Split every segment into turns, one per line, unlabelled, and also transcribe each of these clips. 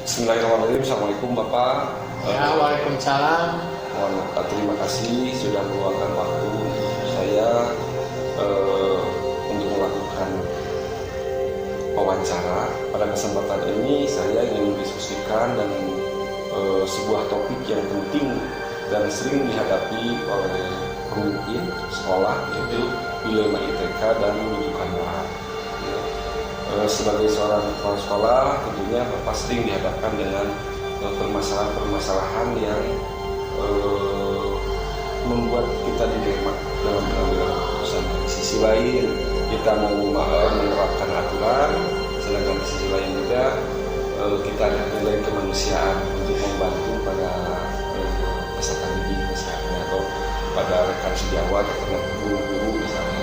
Bismillahirrahmanirrahim. Assalamualaikum Bapak.
Ya, waalaikumsalam.
Terima kasih sudah meluangkan waktu saya untuk melakukan wawancara. Pada kesempatan ini saya ingin mendiskusikan dan sebuah topik yang penting dan sering dihadapi oleh pemimpin sekolah, yaitu dilema ITK dan rujukan moral. Sebagai seorang kepala sekolah, tentunya Bapak sering dihadapkan dengan permasalahan-permasalahan yang membuat kita dilema dalam pengambilan keputusan. Di sisi lain, kita mau menerapkan aturan, sedangkan di sisi lain juga kita ada nilai kemanusiaan untuk membantu pada peserta didik misalnya, atau pada rekan sejawat atau guru-guru misalnya.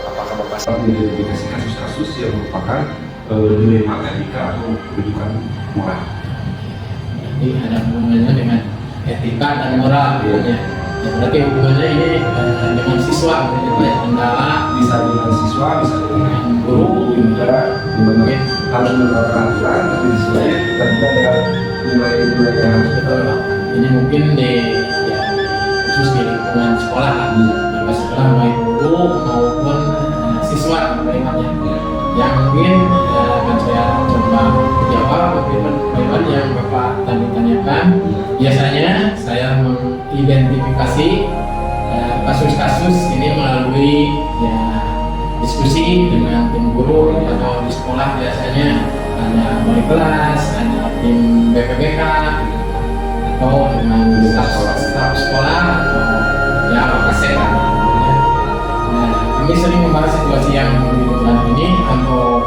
Apakah Bapak mengidentifikasi kasus-kasus yang merupakan dilema etika atau rujukan moral?
Jadi ada hubungannya dengan etika dan moral, ya. Berarti hubungannya ini dengan siswa, kendala
Bisa dengan siswa, bisa dengan
guru,
juga dimana harus menerapkan aturan, tapi di sisi lain kita juga ada nilai-nilai yang harus
betul. Ini mungkin khusus di lingkungan sekolah, di sekolah baik guru maupun siswa bagaimana yang mungkin akan saya coba jawab bagaimana yang Bapak tadi tanyakan. Biasanya saya mengidentifikasi kasus-kasus ini melalui diskusi dengan tim guru, atau di sekolah biasanya ada wali kelas, ada tim BPBK, atau dengan staf sekolah, atau kapasek. Kami sering membahas situasi yang membutuhkan ini atau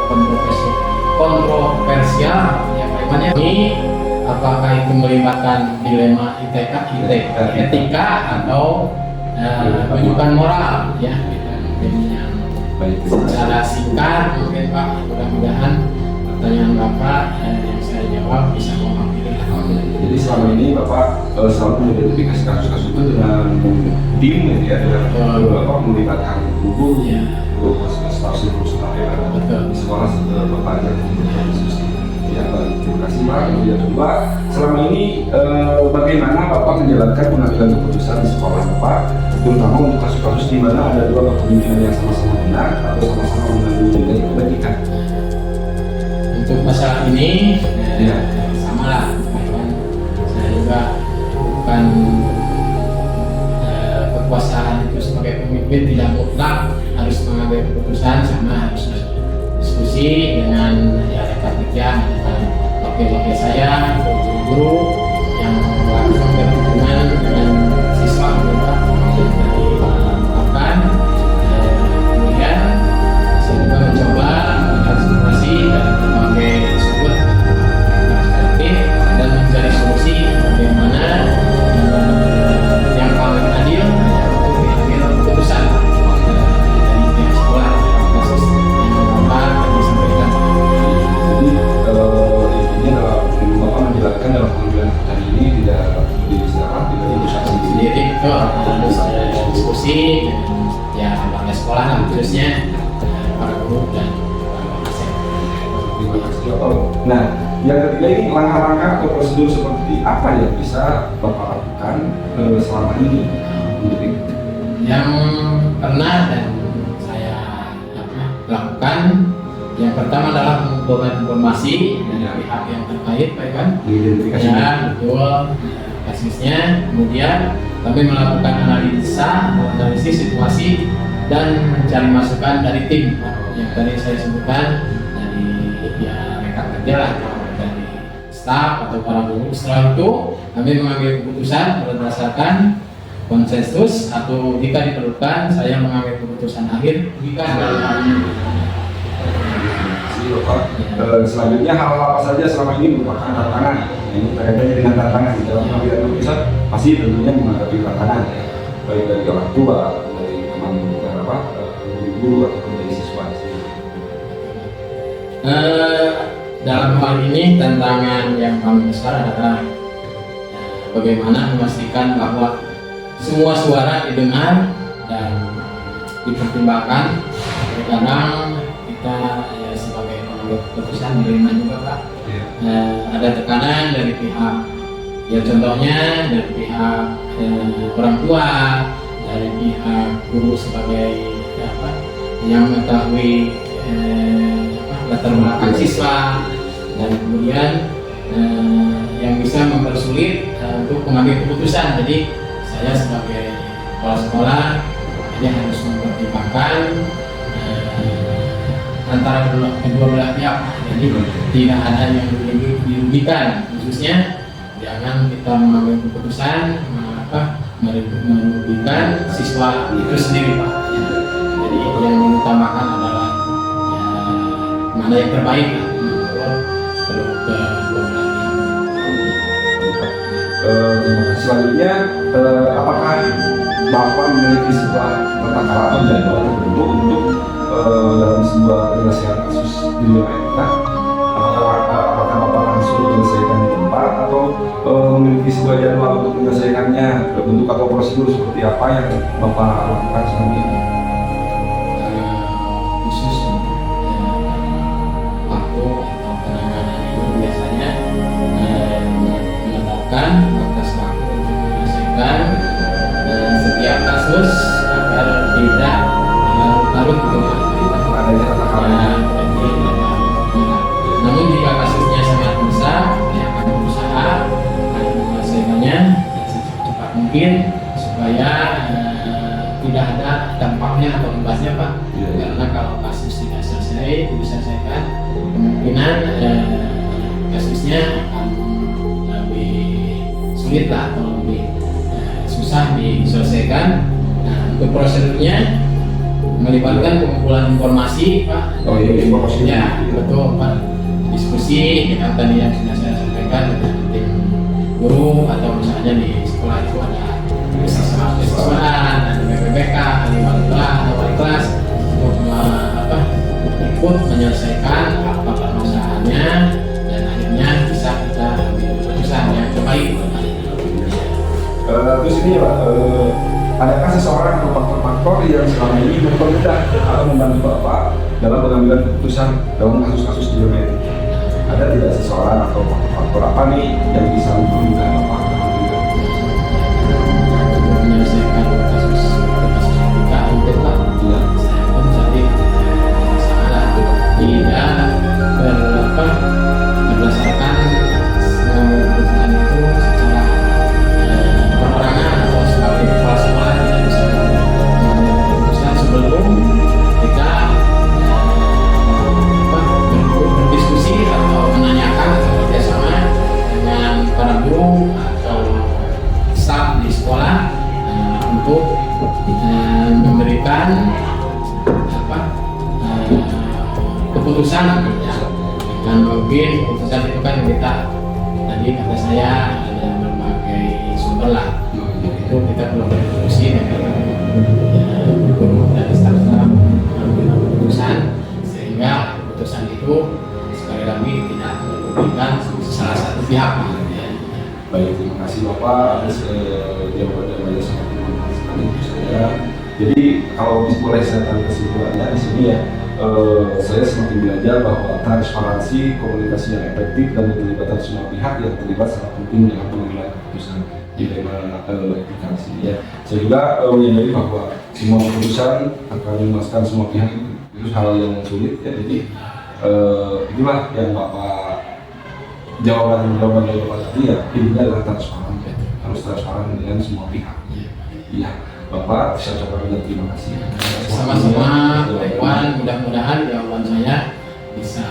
kontroversial, bagaimana ini, apakah itu melibatkan dilema etika atau rujukan moral, ya. Secara singkat mungkin Pak, mudah-mudahan pertanyaan Bapak yang saya jawab bisa mewakili.
Jadi selama ini Bapak selalu mengidentifikasi kasus-kasus itu dengan tim, ya, dengan Bapak melibatkan guru, guru staf yang ada di sekolah Bapak yang diskusi. Ya, terima kasih Pak. Yang kedua, selama ini bagaimana Bapak menjalankan pengambilan keputusan di sekolah Bapak, terutama untuk kasus-kasus di mana ada dua kepemimpinan yang sama-sama benar atau sama-sama mengandung nilai kebaikan?
Untuk masalah ini, sama lah. Saya juga bukan kekuasaan itu sebagai pemimpin tidak mutlak harus mengambil keputusan, sama harus diskusi dengan rekan kerja, dengan wakil-wakil saya, guru yang langsung berhubungan dengan siswa juga dilakukan. Kemudian saya juga mencoba melihat situasi dari berbagai sudut perspektif dan mencari solusi bagaimana yang paling adil untuk diambil keputusan dari pihak sekolah kasus yang Bapak tadi sampaikan.
Intinya dalam Bapak menjelaskan dalam pengambilan keputusan ini tidak diserahkan, tidak diputuskan
sendiri. Harus ada diskusi ya lembaga sekolah, khususnya para guru dan
Terima kasih Bapak. Nah, yang ketiga ini langkah-langkah atau prosedur seperti apa yang bisa Bapak lakukan selama ini untuk itu?
yang pernah dan saya lakukan. Yang pertama adalah mengumpulkan informasi dari pihak yang terkait, Pak Iwan.
Identifikasi.
Ya, betul kasusnya. Kemudian kami melakukan analisis situasi dan mencari masukan dari tim yang tadi saya sebutkan, dari rekan kerja atau dari staf atau para guru. Setelah itu kami mengambil keputusan berdasarkan konsensus, atau jika diperlukan saya mengambil keputusan akhir jika dalam hal ini.
Bapak. Selanjutnya hal apa saja selama ini merupakan tantangan? Ini terkait dengan tantangan dalam pengambilan keputusan, pasti tentunya menghadapi tantangan, baik dari orang tua, dari teman guru ataupun dari siswa.
Dalam hal ini tantangan yang paling besar adalah bagaimana memastikan bahwa semua suara didengar dan dipertimbangkan. Kadang kita sebagai orang mengambil keputusan diterima juga Pak.
Iya.
Ada tekanan dari pihak, ya contohnya dari pihak orang tua, dari pihak guru sebagai apa, yang mengetahui latar belakang siswa, dan kemudian yang bisa mempersulit untuk mengambil keputusan. Jadi saya sebagai kepala sekolah ini harus mempertimbangkan antara kedua belah pihak. Jadi tidak ada yang dirugikan, khususnya jangan kita mengambil keputusan merugikan siswa itu sendiri Pak. Jadi yang diutamakan adalah mana yang terbaik untuk kedua belah pihak.
Terima kasih. Selanjutnya, apakah Bapak memiliki sebuah tata cara atau jadwal tertentu untuk dalam sebuah penyelesaian kasus di wilayah kita? Apakah Bapak langsung menyelesaikan di tempat atau memiliki sebuah jadwal untuk menyelesaikannya, bentuk atau prosedur seperti apa yang Bapak lakukan selama ini?
Khusus waktu atau penanganan itu biasanya menetapkan batas waktu untuk menyelesaikan setiap kasus agar tidak larut-larut gitu.
Adanya tata cara.
Namun jika kasusnya sangat besar, saya akan berusaha agar menyelesaikannya secepat mungkin supaya tidak ada dampaknya atau imbasnya Pak. Karena kalau kasus tidak selesai diselesaikan, kemungkinan kasusnya akan lebih sulit lah atau lebih susah diselesaikan. Nah, untuk prosedurnya melibatkan pengumpulan informasi Pak.
Oh iya, informasi.
Ya, betul Pak. Diskusi yang tadi yang sudah saya sampaikan dengan tim guru, atau misalnya di sekolah itu ada siswa-siswaan, ada BPBK, ada wali kelas untuk ikut menyelesaikan apa permasalahannya, dan akhirnya bisa kita ambil keputusan yang terbaik.
Terus ini Pak, adakah seseorang atau faktor-faktor yang selama ini mempermudah atau membantu Bapak dalam pengambilan keputusan dalam kasus-kasus di wilayah ini? Ada tidak seseorang atau faktor apa nih yang bisa mempermudah Bapak?
Menyelesaikan kasus kita untuk Pak.
Iya.
Saya pun cari masalah tidak berdasarkan mengambil keputusan itu secara peperangan atau sebagai kepala sekolah, tidak bisa mengambil keputusan sebelum kita berdiskusi atau menanyakan atau kerjasama dengan para guru atau staf di sekolah untuk memberikan keputusan ya. Dan mungkin keputusan itu kan kita tadi kata saya ada berbagai sumber lah, itu kita perlu berdiskusi dengan guru dan staf-staf mengambil keputusan sehingga keputusan itu sekali lagi tidak merugikan salah satu pihak ya.
Baik, terima kasih Bapak atas jawaban-jawabannya sangat bermanfaat sekali untuk saya. Jadi kalau boleh saya tarik kesimpulannya di sini ya, saya semakin belajar bahwa transparansi, komunikasi yang efektif, dan keterlibatan semua pihak yang terlibat sangat penting dalam pengambilan keputusan dilema etika di sini ya. Saya juga menyadari bahwa semua keputusan akan memuaskan semua pihak itu hal yang sulit ya. Jadi itulah yang Bapak jawaban dari Bapak tadi ya, intinya adalah transparan ya. Harus transparan dengan semua pihak. Iya. Bapak, saya ucapkan terima kasih.
Sama-sama, Pak Iwan, mudah-mudahan jawaban saya bisa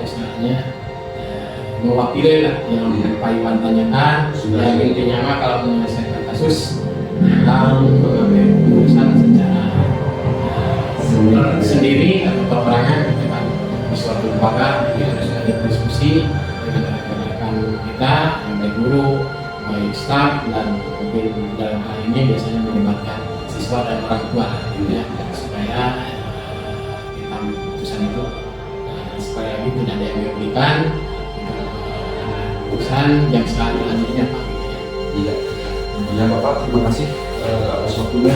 istilahnya mewakili lah yang Pak Iwan tanyakan. Yang intinya mah kalau menyelesaikan kasus dalam mengambil keputusan secara sendiri atau peperangan, kita kan di suatu lembaga kita harus ada diskusi dengan rekan-rekan kita, baik guru, baik staf, dan mungkin dalam hal ini biasanya melibatkan siswa dan orang tua ya, supaya kita ambil keputusan itu supaya lagi tidak ada yang merugikan, keputusan yang selanjutnya Pak.
Iya. Ya Bapak, terima kasih atas waktunya.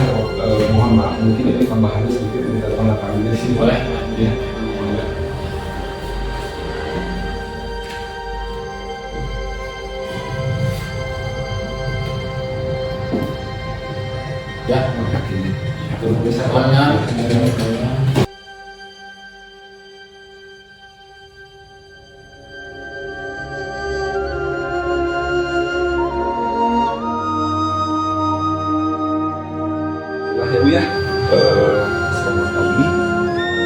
Mohon maaf mungkin ini tambahannya sedikit, tidak tanda tangannya di sini.
Boleh.
Ya.
Ya,
Bisa
semuanya.
ya Bu ya, selamat pagi.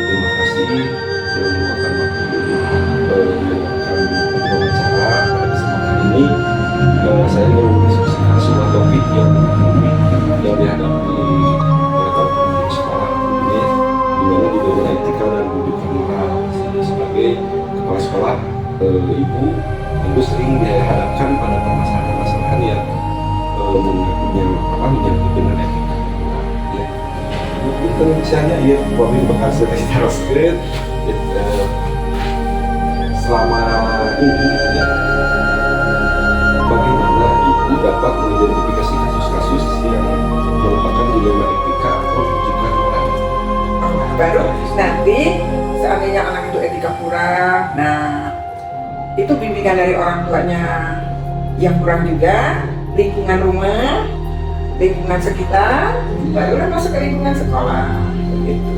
Terima kasih sudah meluangkan waktu mendengarkan wawancara pada kesempatan ini. Saya ingin mendiskusikan sebuah topik yang dihadapi oleh para pemimpin sekolah tentunya, di mana di bidang etika dan pendidikan moral. Sebagai kepala sekolah, ibu tentu sering dihadapkan pada permasalahan-permasalahan yang menyangkut dengan etika. Itu misalnya ya, kami berhasil teruskan selama ini ya, bagaimana ibu dapat mengidentifikasi kasus-kasus yang merupakan dilema etika atau rujukan moral.
Baru nanti seandainya anak itu etika kurang, nah itu bimbingan dari orang tuanya yang kurang juga, lingkungan rumah, lingkungan sekitar, barulah masuk ke lingkungan sekolah. Gitu.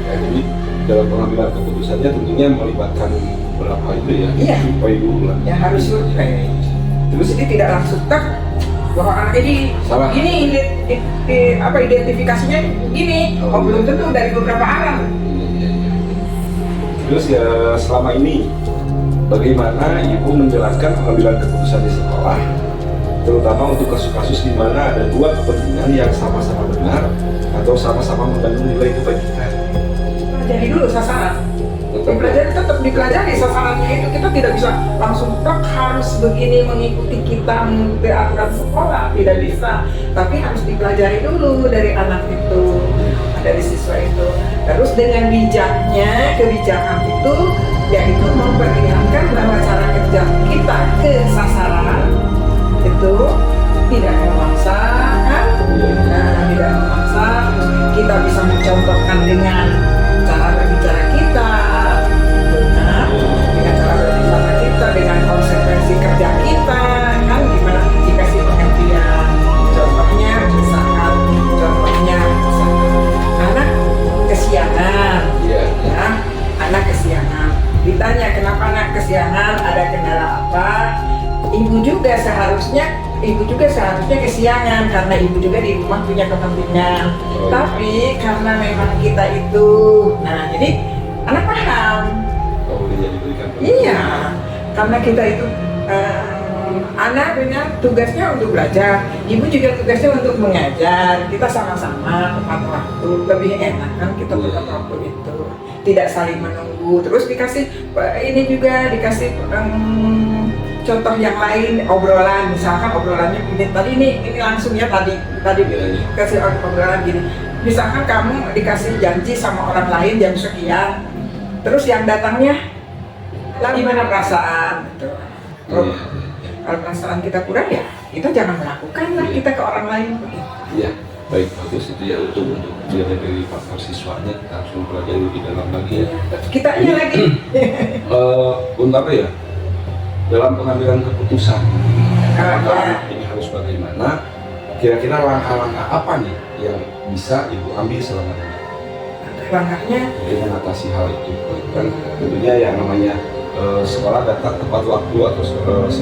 Ya, jadi dalam pengambilan keputusannya tentunya melibatkan berapa itu ya,
Iya.
survei dulu lah.
Ya harus survei. Terus jadi tidak langsung tak bahwa anak ini
Salah.
gini identifikasinya gini,
Oh,
belum
iya.
tentu dari beberapa arah.
Terus ya selama ini bagaimana ibu menjelaskan pengambilan keputusan di sekolah, terutama untuk kasus-kasus di mana ada dua kepentingan yang sama-sama benar atau sama-sama mengandung nilai kebaikan.
Jadi dulu sasaran. Dipelajari, tetap dipelajari sasarannya itu. Kita tidak bisa langsung tak harus begini mengikuti kita mengikuti aturan sekolah, tidak bisa. Tapi harus dipelajari dulu dari anak itu, dari siswa itu. Terus dengan bijaknya, kebijakan itu yaitu memperlihatkan bahwa cara kerja kita ke sasaran itu tidak memaksa, kan? Nah, tidak memaksa. Kita bisa mencontohkan dengan cara berbicara kita, benar? Dengan cara berbicara kita, dengan konsekuensi kerja kita, kan? Gimana dikasih pengertian? Contohnya, misalkan, anak kesiangan,
Iya.
ya, anak kesiangan. Ditanya kenapa anak kesiangan, ada kendala apa? Ibu juga seharusnya kesiangan karena ibu juga di rumah punya kepentingan.
Oh.
Tapi karena memang kita itu, nah jadi anak paham.
Oh, dia diberikan
Iya, karena kita itu anak dengan tugasnya untuk belajar, ibu juga tugasnya untuk mengajar. Kita sama-sama tepat waktu, lebih enak kan kita tepat waktu itu. Tidak saling menunggu. Terus dikasih ini juga dikasih contoh yang lain, obrolan, misalkan obrolannya gini, tadi ini langsung ya tadi kasih obrolan gini. Misalkan kamu dikasih janji sama orang lain jam sekian, terus yang datangnya, lah gimana perasaan? Gitu. Kalau perasaan kita kurang ya, kita jangan melakukan lah kita ke orang lain.
Iya, baik, bagus itu ya untuk belajar dari faktor siswanya, kita harus mempelajari lebih dalam lagi ya.
Kita ini lagi.
Untuk apa ya? Dalam pengambilan keputusan, apakah
Ya.
ini harus bagaimana? Kira-kira langkah-langkah apa nih yang bisa ibu ambil selama ini
Langkahnya
untuk mengatasi hal itu? Kan tentunya yang namanya sekolah datang tepat waktu atau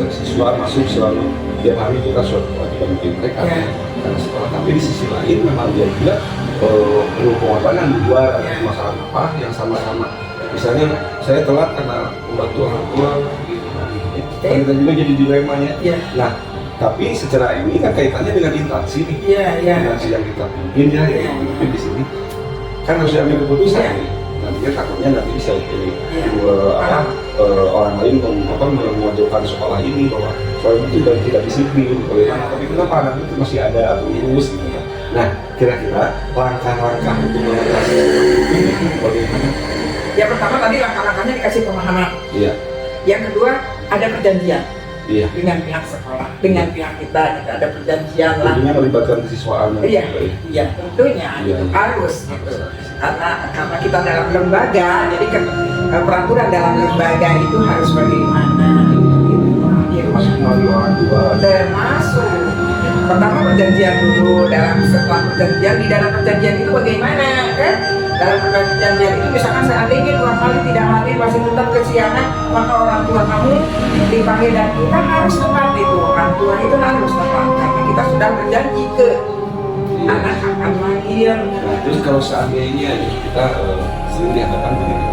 siswa masuk selalu tiap hari kita suatu kewajiban bagi mereka
Ya.
karena sekolah. Tapi di sisi lain memang dia juga perlu pengorbanan di luar
Ya.
masalah apa yang sama-sama. Misalnya saya telat karena membantu orang tua. Kan kita juga jadi dilemanya.
Iya.
Nah, tapi secara ini kan kaitannya dengan instansi nih.
Iya.
Instansi yang kita pimpin ya,
Iya.
yang pimpin di sini kan harus ambil keputusan
Iya.
nih. Nantinya takutnya nanti bisa jadi
Iya.
orang lain memojokkan sekolah ini bahwa sekolah itu sudah tidak disiplin. Tapi kenapa anak itu masih ada terus gitu kan. Nah, kira-kira langkah-langkah untuk mengatasi ini bagaimana?
Yang pertama tadi langkah-langkahnya dikasih pemahaman.
Iya.
Yang kedua ada perjanjian
Iya.
dengan pihak sekolah, dengan pihak kita ada perjanjian lah.
Tentunya melibatkan kesiswaan.
Iya, iya tentunya
Iya.
itu harus gitu. Karena kita dalam lembaga, jadi peraturan dalam lembaga itu harus bagaimana. Gitu.
Masuk melalui orang tua.
Termasuk Pertama perjanjian dulu, setelah perjanjian, di dalam perjanjian itu bagaimana kan? Dalam perjanjian itu misalkan seandainya 2 kali tidak hadir masih tetap kesiangan, maka orang tua kamu dipanggil dan kita harus tepat itu. Orang tua itu harus tepat karena kita sudah berjanji ke anak akan lahir.
Nah, terus kalau seandainya kita sering dikatakan begini,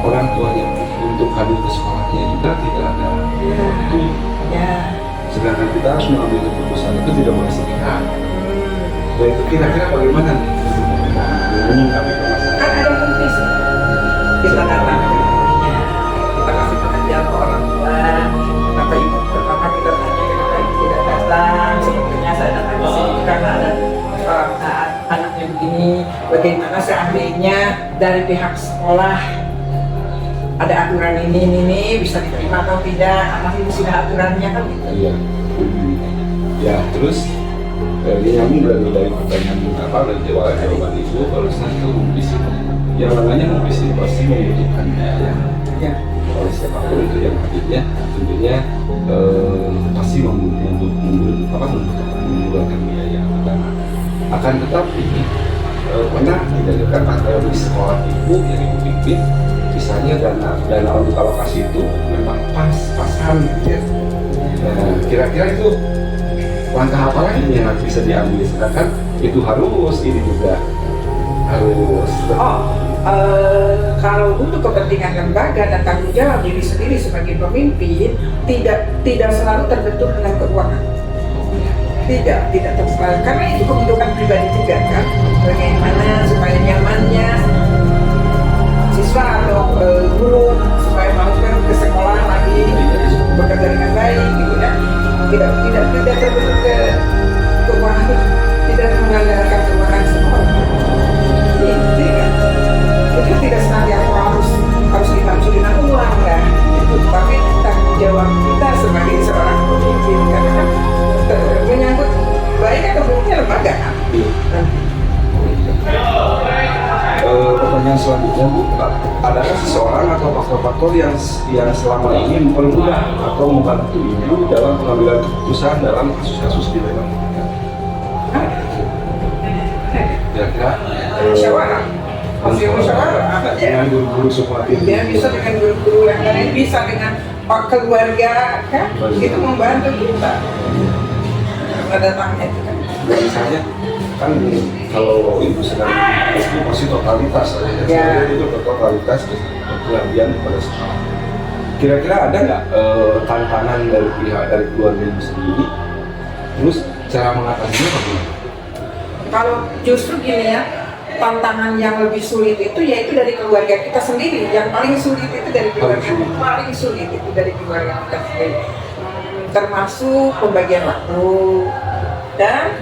orang tuanya untuk hadir ke sekolahnya juga tidak ada waktu.
Ya.
Sedangkan kita harus mengambil keputusan itu tidak boleh sepihak. Nah itu kira-kira bagaimana nih menyikapi permasalahan?
Kan ada kompetisi. Kita datang ke rumahnya, kita kasih pengajian ke orang tua. Kenapa ibu pertama kita tanya kenapa ibu tidak datang? Sepertinya saya datang ke sini karena ada anaknya begini. Bagaimana seandainya dari pihak sekolah ada aturan ini bisa diterima atau tidak? Anak ini sudah aturannya kan gitu.
Iya. Ya terus dia nyambung dari pertanyaan dari jawaban ibu kalau saya itu ngumpis yang namanya ngumpis itu pasti membutuhkannya ya. Oleh siapapun itu yang hadirnya tentunya pasti membutuhkan biaya yang pertama. Akan tetapi pernah tidak dekat antara di sekolah ibu yang ibu pimpin misalnya dana untuk alokasi itu memang pas-pasan gitu ya. Kira-kira itu langkah apa lagi yang bisa diambil sedangkan itu harus ini juga harus
kalau untuk kepentingan lembaga dan tanggung jawab diri sendiri sebagai pemimpin tidak selalu terbentur dengan keuangan. Tidak terserah karena itu kebutuhan pribadi juga kan. Bagaimana supaya nyamannya siswa atau guru supaya mau ke sekolah lagi bekerja dengan baik gitu kan. Tidak terbentur ke keuangan, tidak mengandalkan keuangan sekolah. Itu tidak senantiasa harus dibantu dengan uang kan. Tapi tanggung jawab kita sebagai seorang pemimpin karena kan menyangkut baik atau buruknya lembaga kan.
Pertanyaan selanjutnya Bu, adakah seseorang atau faktor-faktor yang selama ini mempermudah atau membantu Ibu dalam pengambilan keputusan dalam kasus-kasus di dalam kira-kira
Musyawarah. Musyawarah
dengan guru-guru semua
dia bisa dengan guru-guru yang lain, bisa dengan keluarga kan, itu membantu kita datangnya itu kan.
Misalnya kan kalau ibu sedang itu pasti totalitas ya. Itu totalitas pengabdian kepada sekolah. Kira-kira ada nggak tantangan dari pihak dari keluarga ibu sendiri? Terus cara mengatasinya bagaimana?
Kalau justru gini ya, tantangan yang lebih sulit itu yaitu dari keluarga kita sendiri. Yang paling sulit itu dari keluarga, paling sulit itu dari keluarga kita sendiri. Termasuk pembagian waktu dan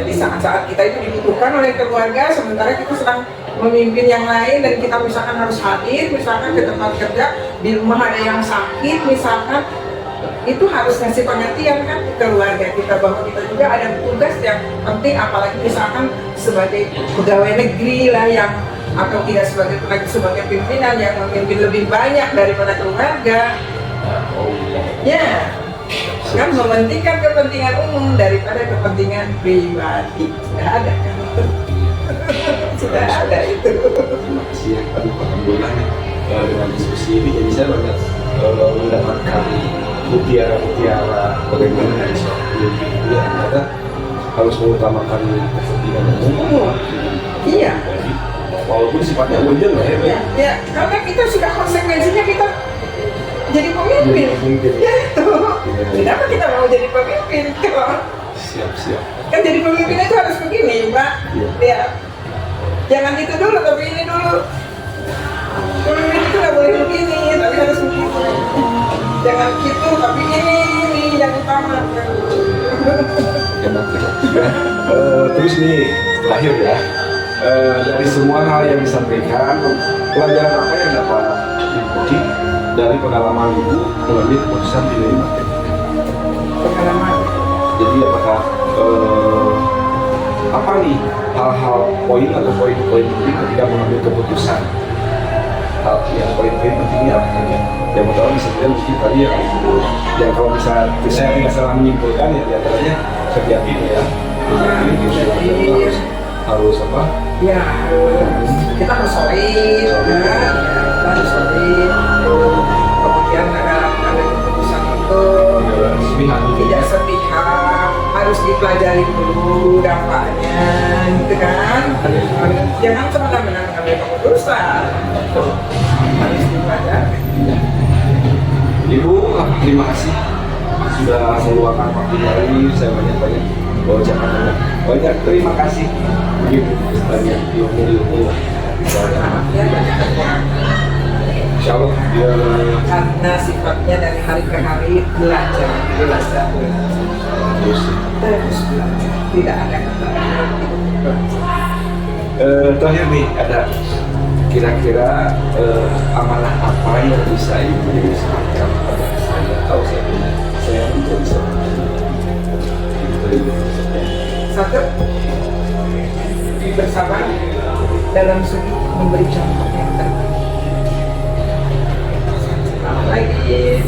di saat-saat kita itu dibutuhkan oleh keluarga, sementara kita sedang memimpin yang lain dan kita misalkan harus hadir, misalkan ke tempat kerja, di rumah ada yang sakit, misalkan itu harus ngasih pengertian kan ke keluarga kita bahwa kita juga ada tugas yang penting, apalagi misalkan sebagai pegawai negeri lah yang atau tidak sebagai pimpinan yang memimpin lebih banyak daripada keluarga. Ya. Kan mementingkan kepentingan umum daripada kepentingan pribadi. Sudah ada kan? Sudah ada itu.
Terima kasih ya, alhamdulillah dengan diskusi ini jadi saya banyak mendapatkan mutiara-mutiara bagaimana dari seorang pemimpin itu yang ada harus mengutamakan kepentingan umum.
Iya.
Walaupun sifatnya urgent lah ya.
Ya, karena kita sudah konsekuensinya kita jadi pemimpin. Ya itu. Kenapa kita mau jadi pemimpin?
Siap.
Kan jadi pemimpin itu harus begini, Pak. Ya. Jangan itu dulu, tapi ini dulu. Pemimpin itu nggak boleh begini, tapi harus begini. Jangan gitu, tapi ini yang utama.
Terus nih terakhir ya, dari semua hal yang disampaikan, pelajaran apa yang dapat dipetik dari pengalaman Ibu mengambil keputusan di dalam
Pengalaman.
Jadi apakah apa nih hal-hal poin atau poin-poin penting ketika mengambil keputusan? Hal yang poin-poin pentingnya apa saja? Yang pertama bisa mungkin tadi yang kalau bisa saya tidak salah menyimpulkan ya diantaranya kerja tim ya. Harus apa?
Ya, kita harus solid, ya, kita harus solid. Kemudian ada keputusan itu tidak sepihak, harus dipelajari dulu dampaknya, gitu kan? Jangan semena-mena mengambil keputusan, harus dipelajari.
Ibu, terima kasih sudah meluangkan waktu hari. Saya banyak-banyak baca banyak terima kasih. Begitu banyak ilmu-ilmu.
Ya, banyak
Insya Allah dia
karena sifatnya dari hari ke hari belajar terus belajar, tidak ada kata
terakhir nih, ada kira-kira amanah apa yang bisa ibu sampaikan pada saya? Tahu saya tidak bisa.
satu, bersabar dalam segi memberi contoh yang terbaik. Lagi